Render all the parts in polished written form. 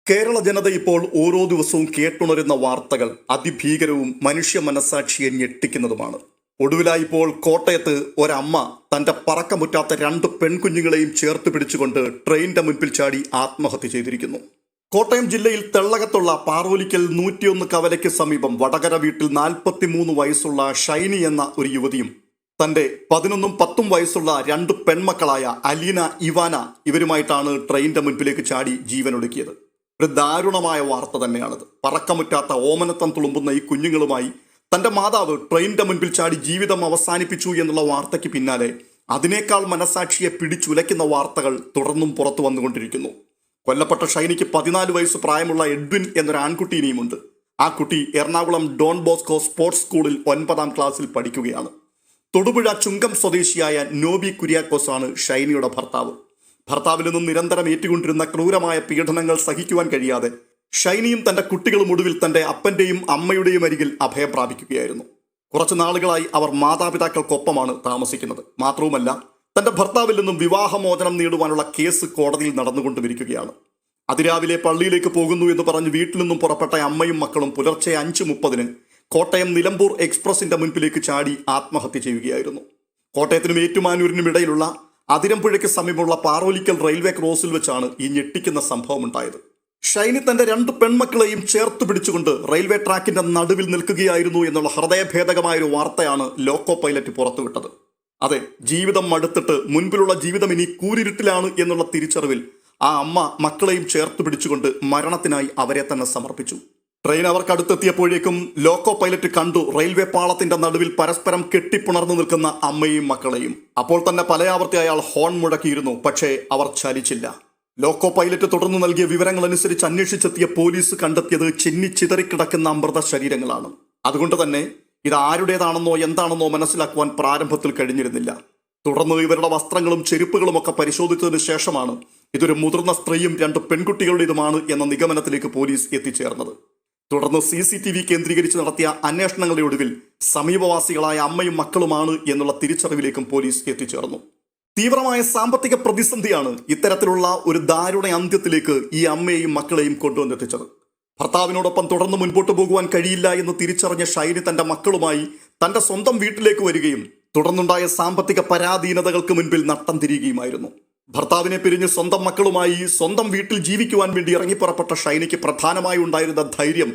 കേരള ജനത ഇപ്പോൾ ഓരോ ദിവസവും കേട്ടുണരുന്ന വാർത്തകൾ അതിഭീകരവും മനുഷ്യ മനസാക്ഷിയെ ഞെട്ടിക്കുന്നതുമാണ്. ഒടുവിലായി ഇപ്പോൾ കോട്ടയത്ത് ഒരമ്മ തന്റെ പറക്കമുറ്റാത്ത രണ്ട് പെൺകുഞ്ഞുങ്ങളെയും ചേർത്ത് പിടിച്ചുകൊണ്ട് ട്രെയിനിന്റെ മുൻപിൽ ചാടി ആത്മഹത്യ ചെയ്തിരിക്കുന്നു. കോട്ടയം ജില്ലയിൽ തെള്ളകത്തുള്ള പാറോലിക്കൽ 101 കവലയ്ക്ക് സമീപം വടകര വീട്ടിൽ 43 വയസ്സുള്ള ഷൈനി എന്ന ഒരു യുവതിയും തന്റെ 11ഉം 10ഉം വയസ്സുള്ള രണ്ട് പെൺമക്കളായ അലീന, ഇവാന ഇവരുമായിട്ടാണ് ട്രെയിനിന്റെ മുൻപിലേക്ക് ചാടി ജീവനൊടുക്കിയത്. ഒരു ദാരുണമായ വാർത്ത തന്നെയാണത്. പറക്കമുറ്റാത്ത ഓമനത്തം തുളുമ്പുന്ന ഈ കുഞ്ഞുങ്ങളുമായി തന്റെ മാതാവ് ട്രെയിനിന്റെ മുൻപിൽ ചാടി ജീവിതം അവസാനിപ്പിച്ചു എന്നുള്ള വാർത്തയ്ക്ക് പിന്നാലെ അതിനേക്കാൾ മനസാക്ഷിയെ പിടിച്ചുലയ്ക്കുന്ന വാർത്തകൾ തുടർന്നും പുറത്തു വന്നുകൊണ്ടിരിക്കുന്നു. കൊല്ലപ്പെട്ട ഷൈനിക്ക് 14 വയസ്സ് പ്രായമുള്ള എഡ്വിൻ എന്നൊരു ആൺകുട്ടിയിനെയുമുണ്ട്. ആ കുട്ടി എറണാകുളം ഡോൺ ബോസ്കോ സ്പോർട്സ് സ്കൂളിൽ 9ാം ക്ലാസ്സിൽ പഠിക്കുകയാണ്. തൊടുപുഴ ചുങ്കം സ്വദേശിയായ നോബി കുര്യാക്കോസ് ആണ് ഷൈനിയുടെ ഭർത്താവ്. ഭർത്താവിൽ നിന്നും നിരന്തരം ഏറ്റുകൊണ്ടിരുന്ന ക്രൂരമായ പീഡനങ്ങൾ സഹിക്കുവാൻ കഴിയാതെ ഷൈനിയും തന്റെ കുട്ടികളും ഒടുവിൽ തന്റെ അപ്പന്റെയും അമ്മയുടെയും അരികിൽ അഭയം പ്രാപിക്കുകയായിരുന്നു. കുറച്ചു നാളുകളായി അവർ മാതാപിതാക്കൾക്കൊപ്പമാണ് താമസിക്കുന്നത്. മാത്രവുമല്ല, തന്റെ ഭർത്താവിൽ നിന്നും വിവാഹമോചനം നേടുവാനുള്ള കേസ് കോടതിയിൽ നടന്നുകൊണ്ടിരിക്കുകയാണ്. അതിരാവിലെ പള്ളിയിലേക്ക് പോകുന്നു എന്ന് പറഞ്ഞ് വീട്ടിൽ നിന്നും പുറപ്പെട്ട അമ്മയും മക്കളും പുലർച്ചെ 5:30 കോട്ടയം നിലമ്പൂർ എക്സ്പ്രസിന്റെ മുൻപിലേക്ക് ചാടി ആത്മഹത്യ ചെയ്യുകയായിരുന്നു. കോട്ടയത്തിനും ഏറ്റുമാനൂരിനും ഇടയിലുള്ള അതിരമ്പുഴയ്ക്ക് സമീപമുള്ള പാറോലിക്കൽ റെയിൽവേ ക്രോസിൽ വെച്ചാണ് ഈ ഞെട്ടിക്കുന്ന സംഭവം ഉണ്ടായത്. ഷൈനി തന്റെ രണ്ട് പെൺമക്കളെയും ചേർത്ത് പിടിച്ചുകൊണ്ട് റെയിൽവേ ട്രാക്കിന്റെ നടുവിൽ നിൽക്കുകയായിരുന്നു എന്നുള്ള ഹൃദയഭേദകമായൊരു വാർത്തയാണ് ലോക്കോ പൈലറ്റ് പുറത്തുവിട്ടത്. അതെ, ജീവിതം മടുത്തിട്ട് മുൻപിലുള്ള ജീവിതം ഇനി കൂരിരുട്ടിലാണ് എന്നുള്ള തിരിച്ചറിവിൽ ആ അമ്മ മക്കളെയും ചേർത്ത് പിടിച്ചുകൊണ്ട് മരണത്തിനായി അവരെ തന്നെ സമർപ്പിച്ചു. ട്രെയിൻ അവർക്കടുത്തെത്തിയപ്പോഴേക്കും ലോക്കോ പൈലറ്റ് കണ്ടു റെയിൽവേ പാളത്തിന്റെ നടുവിൽ പരസ്പരം കെട്ടിപ്പുണർന്നു നിൽക്കുന്ന അമ്മയും മക്കളെയും. അപ്പോൾ തന്നെ പലയാവർത്തി അയാൾ ഹോൺ മുഴക്കിയിരുന്നു. പക്ഷേ അവർ ചലിച്ചില്ല. ലോക്കോ പൈലറ്റ് തുടർന്ന് നൽകിയ വിവരങ്ങൾ അനുസരിച്ച് അന്വേഷിച്ചെത്തിയ പോലീസ് കണ്ടെത്തിയത് ചിന്നിച്ചിതറിക്കിടക്കുന്ന അമൃത ശരീരങ്ങളാണ്. അതുകൊണ്ട് തന്നെ ഇത് ആരുടേതാണെന്നോ എന്താണെന്നോ മനസ്സിലാക്കുവാൻ പ്രാരംഭത്തിൽ കഴിഞ്ഞിരുന്നില്ല. തുടർന്ന് ഇവരുടെ വസ്ത്രങ്ങളും ചെരുപ്പുകളും ഒക്കെ പരിശോധിച്ചതിന് ശേഷമാണ് ഇതൊരു മുതിർന്ന സ്ത്രീയും രണ്ട് പെൺകുട്ടികളുടേതുമാണ് എന്ന നിഗമനത്തിലേക്ക് പോലീസ് എത്തിച്ചേർന്നത്. തുടർന്ന് CCTV കേന്ദ്രീകരിച്ച് നടത്തിയ അന്വേഷണങ്ങളുടെ ഒടുവിൽ സമീപവാസികളായ അമ്മയും മക്കളുമാണ് എന്നുള്ള തിരിച്ചറിവിലേക്കും പോലീസ് എത്തിച്ചേർന്നു. തീവ്രമായ സാമ്പത്തിക പ്രതിസന്ധിയാണ് ഇത്തരത്തിലുള്ള ഒരു ദാരുണ അന്ത്യത്തിലേക്ക് ഈ അമ്മയെയും മക്കളെയും കൊണ്ടുവന്നെത്തിച്ചത്. ഭർത്താവിനോടൊപ്പം തുടർന്ന് മുൻപോട്ട് പോകുവാൻ കഴിയില്ല എന്ന് തിരിച്ചറിഞ്ഞ ഷൈനി തന്റെ മക്കളുമായി തന്റെ സ്വന്തം വീട്ടിലേക്ക് വരികയും തുടർന്നുണ്ടായ സാമ്പത്തിക പരാധീനതകൾക്ക് മുൻപിൽ നട്ടം തിരിയുകയുമായിരുന്നു. ഭർത്താവിനെ പിരിഞ്ഞ് സ്വന്തം മക്കളുമായി സ്വന്തം വീട്ടിൽ ജീവിക്കുവാൻ വേണ്ടി ഇറങ്ങിപ്പുറപ്പെട്ട ഷൈനിക്ക് പ്രധാനമായി ഉണ്ടായിരുന്ന ധൈര്യം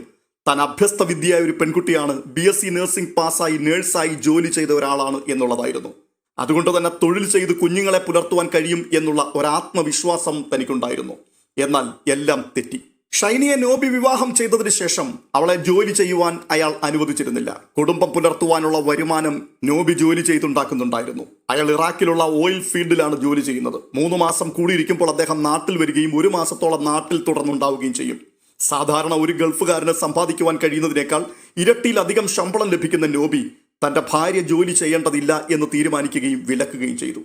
താൻ അഭ്യസ്ത വിദ്യയായ ഒരു പെൺകുട്ടിയാണ്, BSc നഴ്സിംഗ് പാസ്സായി നേഴ്സായി ജോലി ചെയ്ത ഒരാളാണ് എന്നുള്ളതായിരുന്നു. അതുകൊണ്ട് തന്നെ തൊഴിൽ ചെയ്ത് കുഞ്ഞുങ്ങളെ പുലർത്തുവാൻ കഴിയും എന്നുള്ള ഒരാത്മവിശ്വാസം തനിക്കുണ്ടായിരുന്നു. എന്നാൽ എല്ലാം തെറ്റി. ഷൈനിയെ നോബി വിവാഹം ചെയ്തതിനു ശേഷം അവളെ ജോലി ചെയ്യുവാൻ അയാൾ അനുവദിച്ചിരുന്നില്ല. കുടുംബം പുലർത്തുവാനുള്ള വരുമാനം നോബി ജോലി ചെയ്തുണ്ടാക്കുന്നുണ്ടായിരുന്നു. അയാൾ ഇറാഖിലുള്ള ഓയിൽ ഫീൽഡിലാണ് ജോലി ചെയ്യുന്നത്. 3 മാസം കൂടിയിരിക്കുമ്പോൾ അദ്ദേഹം നാട്ടിൽ വരികയും 1 മാസത്തോളം നാട്ടിൽ തുടർന്നുണ്ടാവുകയും ചെയ്യും. സാധാരണ ഒരു ഗൾഫുകാരന് സമ്പാദിക്കുവാൻ കഴിയുന്നതിനേക്കാൾ ഇരട്ടിയിലധികം ശമ്പളം ലഭിക്കുന്ന നോബി തന്റെ ഭാര്യ ജോലി ചെയ്യേണ്ടതില്ല എന്ന് തീരുമാനിക്കുകയും വിലക്കുകയും ചെയ്തു.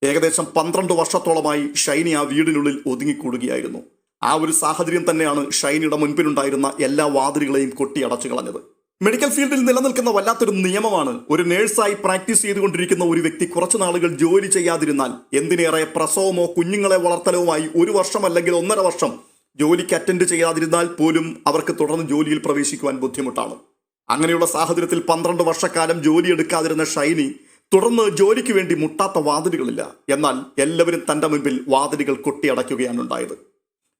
ഏകദേശം 12 വർഷത്തോളമായി ഷൈനി ആ വീടിനുള്ളിൽ ഒതുങ്ങിക്കൂടുകയായിരുന്നു. ആ ഒരു സാഹചര്യം തന്നെയാണ് ഷൈനിയുടെ മുൻപിലുണ്ടായിരുന്ന എല്ലാ വാതിലുകളെയും കൊട്ടിയടച്ചു കളഞ്ഞത്. മെഡിക്കൽ ഫീൽഡിൽ നിലനിൽക്കുന്ന വല്ലാത്തൊരു നിയമമാണ്, ഒരു നേഴ്സായി പ്രാക്ടീസ് ചെയ്തുകൊണ്ടിരിക്കുന്ന ഒരു വ്യക്തി കുറച്ചു നാളുകൾ ജോലി ചെയ്യാതിരുന്നാൽ, എന്തിനേറെ പ്രസവമോ കുഞ്ഞുങ്ങളെ വളർത്തലുമായി 1 വർഷം അല്ലെങ്കിൽ 1.5 വർഷം ജോലിക്ക് അറ്റൻഡ് ചെയ്യാതിരുന്നാൽ പോലും അവർക്ക് തുടർന്ന് ജോലിയിൽ പ്രവേശിക്കുവാൻ ബുദ്ധിമുട്ടാണ്. അങ്ങനെയുള്ള സാഹചര്യത്തിൽ 12 വർഷക്കാലം ജോലി എടുക്കാതിരുന്ന ഷൈനി തുടർന്ന് ജോലിക്ക് വേണ്ടി മുട്ടാത്ത വാതിലുകളില്ല. എന്നാൽ എല്ലാവരും തന്റെ മുൻപിൽ വാതിലുകൾ കൊട്ടിയടയ്ക്കുകയാണ് ഉണ്ടായത്.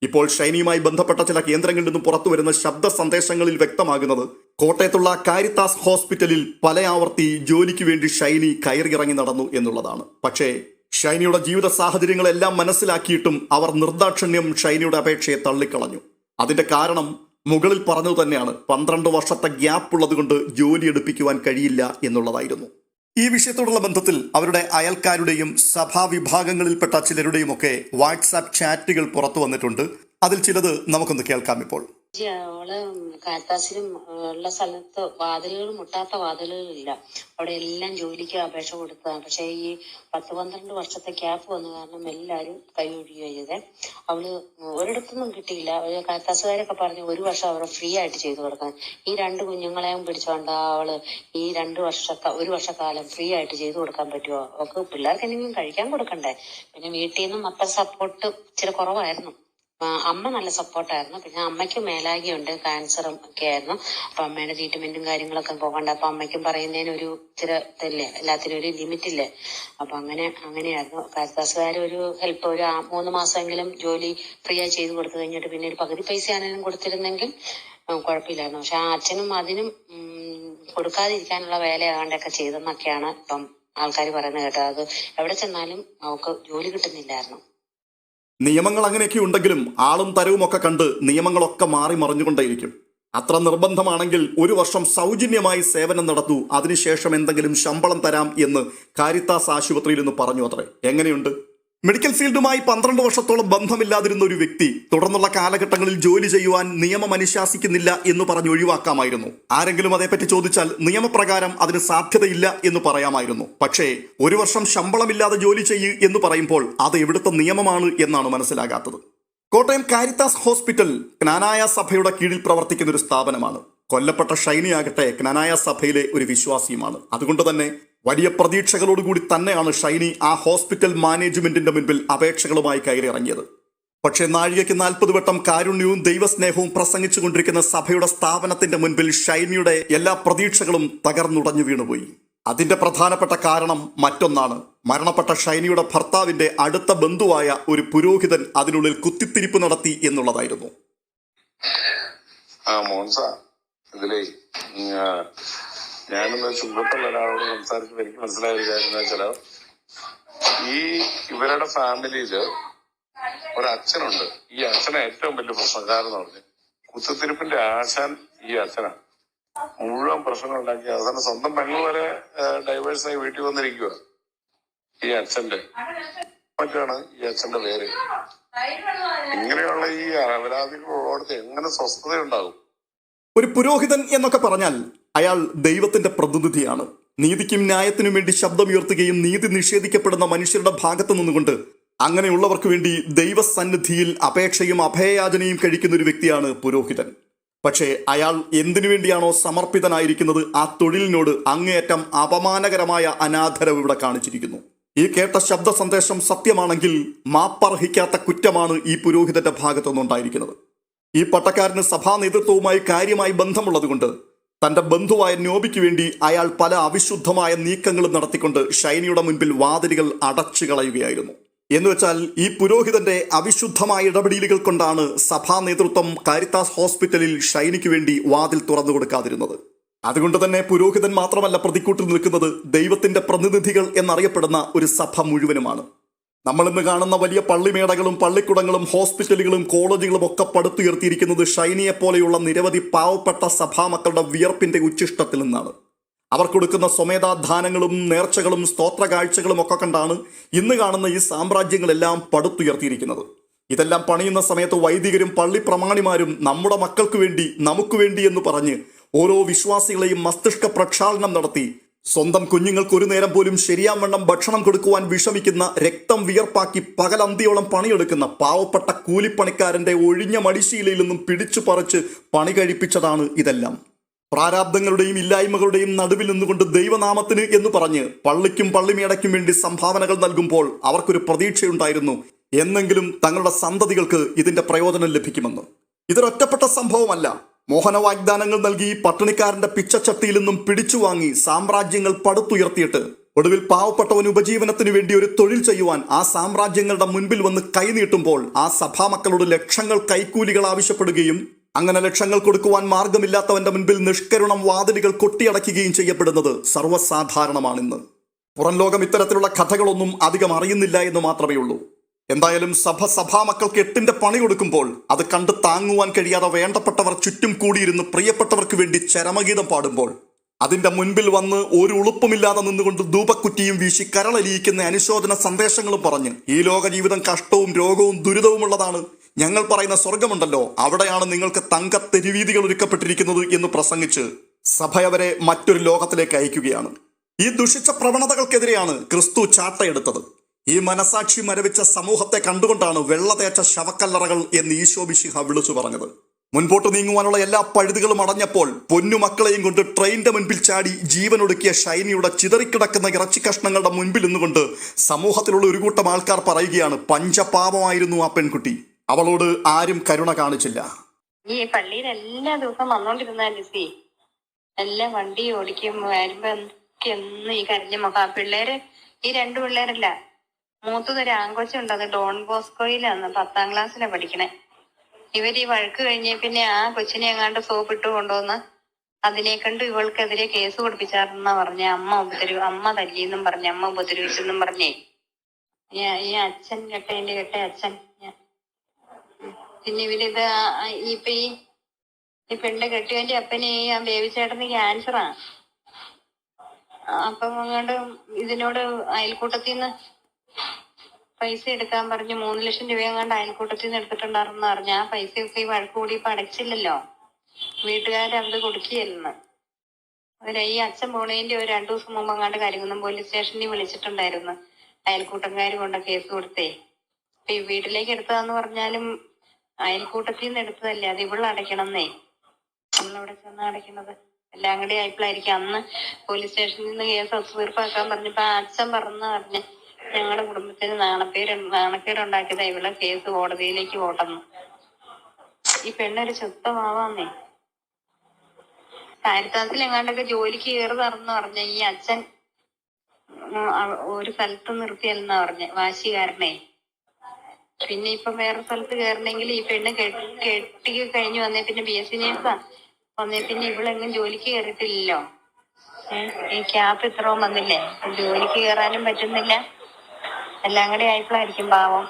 ഇപ്പോൾ ഷൈനിയുമായി ബന്ധപ്പെട്ട ചില കേന്ദ്രങ്ങളിൽ നിന്നും പുറത്തു വരുന്ന ശബ്ദ സന്ദേശങ്ങളിൽ വ്യക്തമാകുന്നത് കോട്ടയത്തുള്ള കാരിത്താസ് ഹോസ്പിറ്റലിൽ പലയാവർത്തി ജോലിക്ക് വേണ്ടി ഷൈനി കയറിയിറങ്ങി നടന്നു എന്നുള്ളതാണ്. പക്ഷേ ഷൈനിയുടെ ജീവിത സാഹചര്യങ്ങളെല്ലാം മനസ്സിലാക്കിയിട്ടും അവർ നിർദാക്ഷിണ്യം ഷൈനിയുടെ അപേക്ഷയെ തള്ളിക്കളഞ്ഞു. അതിന്റെ കാരണം മുകളിൽ പറഞ്ഞതു തന്നെയാണ്, 12 വർഷത്തെ ഗ്യാപ്പ് ഉള്ളത് കൊണ്ട് ജോലി എടുപ്പിക്കുവാൻ കഴിയില്ല എന്നുള്ളതായിരുന്നു. ഈ വിഷയത്തോടുള്ള ബന്ധത്തിൽ അവരുടെ അയൽക്കാരുടെയും സഭാ വിഭാഗങ്ങളിൽപ്പെട്ട ചിലരുടെയും ഒക്കെ വാട്സാപ്പ് ചാറ്റുകൾ പുറത്തു വന്നിട്ടുണ്ട്. അതിൽ ചിലത് നമുക്കൊന്ന് കേൾക്കാം ഇപ്പോൾ. അവള് കാത്താസിലും ഉള്ള സ്ഥലത്ത് വാതിലുകൾ മുട്ടാത്ത വാതിലുകളില്ല. അവിടെ എല്ലാം ജോലിക്ക് അപേക്ഷ കൊടുത്തതാണ്. പക്ഷെ ഈ 10-12 വർഷത്തെ ക്യാപ്പ് വന്ന കാരണം എല്ലാരും കൈയൊഴിയുക ചെയ്തേ. അവള് ഒരിടത്തൊന്നും കിട്ടിയില്ല. കാത്താസുകാരൊക്കെ പറഞ്ഞു 1 വർഷം അവരെ ഫ്രീ ആയിട്ട് ചെയ്തു കൊടുക്കാൻ. ഈ 2 കുഞ്ഞുങ്ങളെയും പിടിച്ചോണ്ട അവള് ഈ 1 വർഷക്കാലം ഫ്രീ ആയിട്ട് ചെയ്തു കൊടുക്കാൻ പറ്റുമോ? അവർക്ക് പിള്ളേർക്ക് എന്തെങ്കിലും കഴിക്കാൻ കൊടുക്കണ്ടേ? പിന്നെ വീട്ടിൽ നിന്നും അത്ര സപ്പോർട്ട് ഇച്ചിരി കുറവായിരുന്നു. അമ്മ നല്ല സപ്പോർട്ടായിരുന്നു. പിന്നെ അമ്മയ്ക്ക് മേലാകിയുണ്ട്, ക്യാൻസറും ഒക്കെ ആയിരുന്നു. അപ്പൊ അമ്മയുടെ ട്രീറ്റ്മെന്റും കാര്യങ്ങളൊക്കെ പോകണ്ട. അപ്പൊ അമ്മയ്ക്കും പറയുന്നതിന് ഒരു ഇച്ചിരി ഇതല്ലേ, എല്ലാത്തിനും ഒരു ലിമിറ്റ് ഇല്ലേ. അപ്പൊ അങ്ങനെയായിരുന്നു. കാരിത്താസുകാർ ഒരു ഹെൽപ്പ് ഒരു 3 മാസമെങ്കിലും ജോലി ഫ്രീ ആയി ചെയ്ത് കൊടുത്തു കഴിഞ്ഞിട്ട് പിന്നെ ഒരു പകുതി പൈസ ആണെങ്കിലും കൊടുത്തിരുന്നെങ്കിൽ കുഴപ്പമില്ലായിരുന്നു. പക്ഷെ ആ അച്ഛനും അതിനും കൊടുക്കാതിരിക്കാനുള്ള വേലയാണ്ടൊക്കെ ചെയ്തെന്നൊക്കെയാണ് ഇപ്പം ആൾക്കാർ പറയുന്നത് കേട്ടോ. അത് എവിടെ ചെന്നാലും അവർക്ക് ജോലി കിട്ടുന്നില്ലായിരുന്നു. നിയമങ്ങൾ അങ്ങനെയൊക്കെ ഉണ്ടെങ്കിലും ആളും തരവും ഒക്കെ കണ്ട് നിയമങ്ങളൊക്കെ മാറി മറിഞ്ഞുകൊണ്ടേയിരിക്കും. അത്ര നിർബന്ധമാണെങ്കിൽ 1 വർഷം സൗജന്യമായി സേവനം നടത്തൂ, അതിനുശേഷം എന്തെങ്കിലും ശമ്പളം തരാം എന്ന് കാരിത്താസ് ആശുപത്രിയിൽ നിന്ന് പറഞ്ഞു അത്രേ. എങ്ങനെയുണ്ട്? മെഡിക്കൽ ഫീൽഡുമായി 12 വർഷത്തോളം ബന്ധമില്ലാതിരുന്ന ഒരു വ്യക്തി തുടർന്നുള്ള കാലഘട്ടങ്ങളിൽ ജോലി ചെയ്യുവാൻ നിയമം അനുശാസിക്കുന്നില്ല എന്ന് പറഞ്ഞ് ഒഴിവാക്കാമായിരുന്നു. ആരെങ്കിലും അതേപ്പറ്റി ചോദിച്ചാൽ നിയമപ്രകാരം അതിന് സാധ്യതയില്ല എന്ന് പറയാമായിരുന്നു. പക്ഷേ 1 വർഷം ശമ്പളമില്ലാതെ ജോലി ചെയ്യൂ എന്ന് പറയുമ്പോൾ അത് എവിടുത്തെ നിയമമാണ് എന്നാണ് മനസ്സിലാകാത്തത്. കോട്ടയം കാരിത്താസ് ഹോസ്പിറ്റൽ ക്നാനായ സഭയുടെ കീഴിൽ പ്രവർത്തിക്കുന്ന ഒരു സ്ഥാപനമാണ്. കൊല്ലപ്പെട്ട ഷൈനിയാകട്ടെ ക്നാനായ സഭയിലെ ഒരു വിശ്വാസിയുമാണ്. അതുകൊണ്ട് തന്നെ വലിയ പ്രതീക്ഷകളോടുകൂടി തന്നെയാണ് ഷൈനി ആ ഹോസ്പിറ്റൽ മാനേജ്മെന്റിന്റെ മുൻപിൽ അപേക്ഷകളുമായി കയറിയിറങ്ങിയത്. പക്ഷേ നാഴികയ്ക്ക് 40 വട്ടം കാരുണ്യവും ദൈവസ്നേഹവും പ്രസംഗിച്ചു കൊണ്ടിരിക്കുന്ന സഭയുടെ സ്ഥാപനത്തിന്റെ മുൻപിൽ ഷൈനിയുടെ എല്ലാ പ്രതീക്ഷകളും തകർന്നുടഞ്ഞു വീണുപോയി. അതിന്റെ പ്രധാനപ്പെട്ട കാരണം മറ്റൊന്നാണ്. മരണപ്പെട്ട ഷൈനിയുടെ ഭർത്താവിന്റെ അടുത്ത ബന്ധുവായ ഒരു പുരോഹിതൻ അതിനുള്ളിൽ കുത്തിത്തിരിപ്പ് നടത്തി എന്നുള്ളതായിരുന്നു. ഇതിലേ ഞാനൊന്ന് ചുമട്ടുള്ള ഒരാളോട് സംസാരിച്ചപ്പോൾ എനിക്ക് മനസ്സിലായ ഒരു കാര്യം എന്ന് വെച്ചാൽ, ഈ ഇവരുടെ ഫാമിലിയില് ഒരച്ഛനുണ്ട്. ഈ അച്ഛനെ ഏറ്റവും വലിയ പ്രശ്നക്കാരെന്ന് പറഞ്ഞ് കുത്തിത്തിരിപ്പിന്റെ ആശാൻ ഈ അച്ഛനാണ്. മുഴുവൻ പ്രശ്നങ്ങൾ ഉണ്ടാക്കി അവസാനം സ്വന്തം പെങ്ങൾ വരെ ഡൈവേഴ്സായി വീട്ടിൽ വന്നിരിക്കുക. ഈ അച്ഛന്റെ മറ്റാണ് ഈ അച്ഛന്റെ പേര്. ഇങ്ങനെയുള്ള ഈ അപരാധികളുള്ളടത്ത് എങ്ങനെ സ്വസ്ഥതയുണ്ടാകും? ഒരു പുരോഹിതൻ എന്നൊക്കെ പറഞ്ഞാൽ അയാൾ ദൈവത്തിന്റെ പ്രതിനിധിയാണ്. നീതിക്കും ന്യായത്തിനും വേണ്ടി ശബ്ദമുയർത്തുകയും നീതി നിഷേധിക്കപ്പെടുന്ന മനുഷ്യരുടെ ഭാഗത്തു നിന്നുകൊണ്ട് അങ്ങനെയുള്ളവർക്ക് വേണ്ടി ദൈവസന്നിധിയിൽ അപേക്ഷയും അഭയയാചനയും കഴിക്കുന്ന ഒരു വ്യക്തിയാണ് പുരോഹിതൻ. പക്ഷേ അയാൾ എന്തിനു വേണ്ടിയാണോ സമർപ്പിതനായിരിക്കുന്നത്, ആ തൊഴിലിനോട് അങ്ങേയറ്റം അപമാനകരമായ അനാദരവ് ഇവിടെ കാണിച്ചിരിക്കുന്നു. ഈ കേട്ട ശബ്ദ സന്ദേശം സത്യമാണെങ്കിൽ മാപ്പർഹിക്കാത്ത കുറ്റമാണ് ഈ പുരോഹിതന്റെ ഭാഗത്തുനിന്നുണ്ടായിരിക്കുന്നത്. ഈ പട്ടക്കാരന് സഭാ നേതൃത്വവുമായി കാര്യമായി ബന്ധമുള്ളതുകൊണ്ട് തന്റെ ബന്ധുവായ നോബിക്ക് വേണ്ടി അയാൾ പല അവിശുദ്ധമായ നീക്കങ്ങളും നടത്തിക്കൊണ്ട് ഷൈനിയുടെ മുൻപിൽ വാതിലുകൾ അടച്ചു കളയുകയായിരുന്നു. എന്നുവെച്ചാൽ ഈ പുരോഹിതന്റെ അവിശുദ്ധമായ ഇടപെടലുകൾ കൊണ്ടാണ് സഭാ നേതൃത്വം കാരിത്താസ് ഹോസ്പിറ്റലിൽ ഷൈനിക്ക് വേണ്ടി വാതിൽ തുറന്നു കൊടുക്കാതിരുന്നത്. അതുകൊണ്ട് തന്നെ പുരോഹിതൻ മാത്രമല്ല പ്രതിക്കൂട്ടിൽ നിൽക്കുന്നത്, ദൈവത്തിന്റെ പ്രതിനിധികൾ എന്നറിയപ്പെടുന്ന ഒരു സഭ മുഴുവനുമാണ്. നമ്മളിന്ന് കാണുന്ന വലിയ പള്ളിമേടകളും പള്ളിക്കുടങ്ങളും ഹോസ്പിറ്റലുകളും കോളേജുകളും ഒക്കെ പടുത്തുയർത്തിയിരിക്കുന്നത് ഷൈനിയെ പോലെയുള്ള നിരവധി പാവപ്പെട്ട സഭാമക്കളുടെ വിയർപ്പിന്റെ ഉച്ഛിഷ്ടത്തിൽ നിന്നാണ്. അവർ കൊടുക്കുന്ന സ്വമേധാദാനങ്ങളും നേർച്ചകളും സ്തോത്ര കാഴ്ചകളും ഒക്കെ കണ്ടാണ് ഇന്ന് കാണുന്ന ഈ സാമ്രാജ്യങ്ങളെല്ലാം പടുത്തുയർത്തിയിരിക്കുന്നത്. ഇതെല്ലാം പണിയുന്ന സമയത്ത് വൈദികരും പള്ളി പ്രമാണിമാരും നമ്മുടെ മക്കൾക്ക് വേണ്ടി നമുക്ക് വേണ്ടി എന്ന് പറഞ്ഞ് ഓരോ വിശ്വാസികളെയും മസ്തിഷ്ക പ്രക്ഷാളനം നടത്തി സ്വന്തം കുഞ്ഞുങ്ങൾക്ക് ഒരു നേരം പോലും ശരിയാവണ്ണം ഭക്ഷണം കൊടുക്കുവാൻ വിഷമിക്കുന്ന, രക്തം വിയർപ്പാക്കി പകലന്തിയോളം പണിയെടുക്കുന്ന പാവപ്പെട്ട കൂലിപ്പണിക്കാരന്റെ ഒഴിഞ്ഞ മടിശീലയിൽ നിന്നും പിടിച്ചു പറിച്ച് പണി കഴിപ്പിച്ചതാണ് ഇതെല്ലാം. പ്രാരാബ്ദങ്ങളുടെയും ഇല്ലായ്മകളുടെയും നടുവിൽ നിന്നുകൊണ്ട് ദൈവനാമത്തിന് എന്ന് പറഞ്ഞ് പള്ളിക്കും പള്ളിമേടയ്ക്കും വേണ്ടി സംഭാവനകൾ നൽകുമ്പോൾ അവർക്കൊരു പ്രതീക്ഷയുണ്ടായിരുന്നു, എന്നെങ്കിലും തങ്ങളുടെ സന്തതികൾക്ക് ഇതിന്റെ പ്രയോജനം ലഭിക്കുമെന്ന്. ഇതൊരൊറ്റപ്പെട്ട സംഭവമല്ല. മോഹന വാഗ്ദാനങ്ങൾ നൽകി പട്ടിണിക്കാരന്റെ പിച്ചച്ചട്ടിയിൽ നിന്നും പിടിച്ചു വാങ്ങി സാമ്രാജ്യങ്ങൾ പടുത്തുയർത്തിയിട്ട് ഒടുവിൽ പാവപ്പെട്ടവൻ ഉപജീവനത്തിനു വേണ്ടി ഒരു തൊഴിൽ ചെയ്യുവാൻ ആ സാമ്രാജ്യങ്ങളുടെ മുൻപിൽ വന്ന് കൈനീട്ടുമ്പോൾ ആ സഭാമക്കളോട് ലക്ഷങ്ങൾ കൈക്കൂലികൾ ആവശ്യപ്പെടുകയും അങ്ങനെ ലക്ഷങ്ങൾ കൊടുക്കുവാൻ മാർഗമില്ലാത്തവന്റെ മുൻപിൽ നിഷ്കരുണം വാതിലുകൾ കൊട്ടിയടയ്ക്കുകയും ചെയ്യപ്പെടുന്നത് സർവ്വസാധാരണമാണിന്ന്. പുറം ലോകം ഇത്തരത്തിലുള്ള കഥകളൊന്നും അധികം അറിയുന്നില്ല എന്ന് മാത്രമേ ഉള്ളൂ. എന്തായാലും സഭാമക്കൾക്ക് 8ന്റെ പണി കൊടുക്കുമ്പോൾ അത് കണ്ട് താങ്ങുവാൻ കഴിയാതെ വേണ്ടപ്പെട്ടവർ ചുറ്റും കൂടിയിരുന്ന് പ്രിയപ്പെട്ടവർക്ക് വേണ്ടി ചരമഗീതം പാടുമ്പോൾ അതിന്റെ മുൻപിൽ വന്ന് ഒരു ഉളുപ്പുമില്ലാതെ നിന്നുകൊണ്ട് ധൂപക്കുറ്റിയും വീശി കരളലിയിക്കുന്ന അനുശോചന സന്ദേശങ്ങളും പറഞ്ഞ് ഈ ലോക ജീവിതം കഷ്ടവും രോഗവും ദുരിതവുമുള്ളതാണ്, ഞങ്ങൾ പറയുന്ന സ്വർഗമുണ്ടല്ലോ, അവിടെയാണ് നിങ്ങൾക്ക് തങ്ക തെരുവീതികൾ ഒരുക്കപ്പെട്ടിരിക്കുന്നത് എന്ന് പ്രസംഗിച്ച് സഭയവരെ മറ്റൊരു ലോകത്തിലേക്ക് അയക്കുകയാണ്. ഈ ദുഷിച്ച പ്രവണതകൾക്കെതിരെയാണ് ക്രിസ്തു ചാട്ടയെടുത്തത്. ഈ മനസാക്ഷി മരവിച്ച സമൂഹത്തെ കണ്ടുകൊണ്ടാണ് വെള്ളതേച്ച ശവക്കല്ലറകൾ എന്ന് ഈശോ മിശിഹ വിളിച്ചു പറഞ്ഞത്. മുൻപോട്ട് നീങ്ങുവാനുള്ള എല്ലാ പഴുതുകളും അടഞ്ഞപ്പോൾ പൊന്നുമക്കളെയും കൊണ്ട് ട്രെയിനിന്റെ മുൻപിൽ ചാടി ജീവനൊടുക്കിയ ഷൈനിയുടെ ചിതറിക്കിടക്കുന്ന ഇറച്ചി കഷ്ണങ്ങളുടെ മുൻപിൽ നിന്നുകൊണ്ട് സമൂഹത്തിലുള്ള ഒരു കൂട്ടം ആൾക്കാർ പറയുകയാണ്, പഞ്ചപാപമായിരുന്നു ആ പെൺകുട്ടി. അവളോട് ആരും കരുണ കാണിച്ചില്ല. ഈ പള്ളിയിൽ എല്ലാ ദിവസവും വന്നോണ്ടിരുന്ന ലിസി എല്ലാം വണ്ടി ഓടിക്കും വരുമ്പോ എന്ന് ഈ കരഞ്ഞ മുഖം. പിള്ളേര് ഈ 2 പിള്ളേരല്ല, മൂത്തതൊരു ആങ്കൊച്ചുണ്ട്, അത് ഡോൺ ബോസ്കോയിലാണ്, 10ാം ക്ലാസ്സിലാണ് പഠിക്കണേ. ഇവര് ഈ വഴക്ക് കഴിഞ്ഞ പിന്നെ ആ കൊച്ചിനെ എങ്ങാണ്ട് സോപ്പിട്ട് കൊണ്ടുവന്ന് അതിനെ കണ്ട് ഇവൾക്കെതിരെ കേസ് കൊടുപ്പിച്ചാർന്നാ പറഞ്ഞ. അമ്മ തല്ലിയെന്നും പറഞ്ഞ, അമ്മ ഉപദ്രവിച്ചെന്നും പറഞ്ഞേ. ഈ അച്ഛൻ കെട്ട അച്ഛൻ. പിന്നെ ഇവരിത് ഇപ്പൊ ഈ പെണ്ണ് കെട്ടിയവന്റെ അപ്പന് ഈ ബേബിച്ചേട്ടന് ക്യാൻസറാ. അപ്പം അങ്ങോട്ട് ഇതിനോട് അയൽക്കൂട്ടത്തിൽ നിന്ന് പൈസ എടുക്കാൻ പറഞ്ഞ് 3 ലക്ഷം രൂപ എങ്ങാണ്ട് അയൽക്കൂട്ടത്തിൽ നിന്ന് എടുത്തിട്ടുണ്ടായിരുന്നു പറഞ്ഞ. ആ പൈസയൊക്കെ ഈ വഴക്ക് കൂടി ഇപ്പൊ അടച്ചില്ലല്ലോ, വീട്ടുകാരത് കൊടുക്കുകയല്ലെന്ന്. ഈ അച്ഛൻ പോണേന്റെ ഒരു 2 ദിവസം മുമ്പ് അങ്ങാണ്ട് കരിങ്കുന്നം പോലീസ് സ്റ്റേഷനിൽ വിളിച്ചിട്ടുണ്ടായിരുന്നു. അയൽക്കൂട്ടംകാർ കൊണ്ട് കേസ് കൊടുത്തേ. ഇപ്പൊ ഈ വീട്ടിലേക്ക് എടുത്തതാന്ന് പറഞ്ഞാലും അയൽക്കൂട്ടത്തിൽ നിന്ന് എടുത്തതല്ലേ, അത് ഇവള് അടയ്ക്കണമെന്നേ. നമ്മളവിടെ ചെന്ന് അടയ്ക്കണത് എല്ലാം കൂടി ആയപ്പോഴായിരിക്കും അന്ന് പോലീസ് സ്റ്റേഷനിൽ നിന്ന് കേസ് ഒത്തുതീർപ്പാക്കാൻ പറഞ്ഞപ്പോ ആ അച്ഛൻ പറഞ്ഞ് ഞങ്ങളുടെ കുടുംബത്തിന് നാണക്കേടുണ്ടാക്കിയതാ ഇവളെ കേസ് കോടതിയിലേക്ക് പോട്ടെന്ന്. ഈ പെണ്ണൊരു ശുദ്ധമാവാന്നേ. കാരിത്താസിൽ എങ്ങാണ്ടൊക്കെ ജോലിക്ക് കയറുതാണെന്ന് പറഞ്ഞ. ഈ അച്ഛൻ ഒരു സ്ഥലത്ത് നിർത്തിയല്ലെന്നാ പറഞ്ഞ, വാശിക്കാരനെ. പിന്നെ ഇപ്പൊ വേറെ സ്ഥലത്ത് കയറണമെങ്കിൽ ഈ പെണ്ണ് കെട്ടി കഴിഞ്ഞു വന്നേ പിന്നെ BSc നേഴ്സാ വന്നേ പിന്നെ ഇവളെങ്ങും ജോലിക്ക് കയറിയിട്ടില്ലല്ലോ. ഈ ക്യാപ്പ് ഇത്രയും വന്നില്ലേ, ജോലിക്ക് കയറാനും പറ്റുന്നില്ല. എല്ലാം കൂടെ ആയപ്പോഴായിരിക്കും പാവം.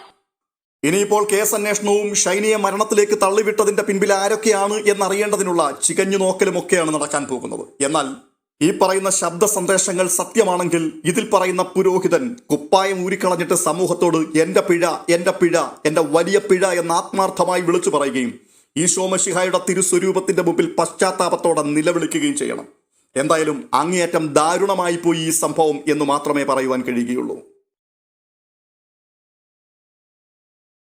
ഇനിയിപ്പോൾ കേസ് അന്വേഷണവും ഷൈനിയെ മരണത്തിലേക്ക് തള്ളിവിട്ടതിന്റെ പിൻപിൽ ആരൊക്കെയാണ് എന്നറിയേണ്ടതിനുള്ള ചികഞ്ഞു നോക്കലുമൊക്കെയാണ് നടക്കാൻ പോകുന്നത്. എന്നാൽ ഈ പറയുന്ന ശബ്ദ സന്ദേശങ്ങൾ സത്യമാണെങ്കിൽ ഇതിൽ പറയുന്ന പുരോഹിതൻ കുപ്പായം ഊരിക്കളഞ്ഞിട്ട് സമൂഹത്തോട് എന്റെ പിഴ, എന്റെ വലിയ പിഴ എന്ന് ആത്മാർത്ഥമായി വിളിച്ചു പറയുകയും ഈശോ മിശിഹായുടെ തിരുസ്വരൂപത്തിന്റെ മുമ്പിൽ പശ്ചാത്താപത്തോടെ നിലവിളിക്കുകയും ചെയ്യണം. എന്തായാലും അങ്ങേയറ്റം ദാരുണമായി പോയി ഈ സംഭവം എന്ന് മാത്രമേ പറയുവാൻ കഴിയുകയുള്ളൂ.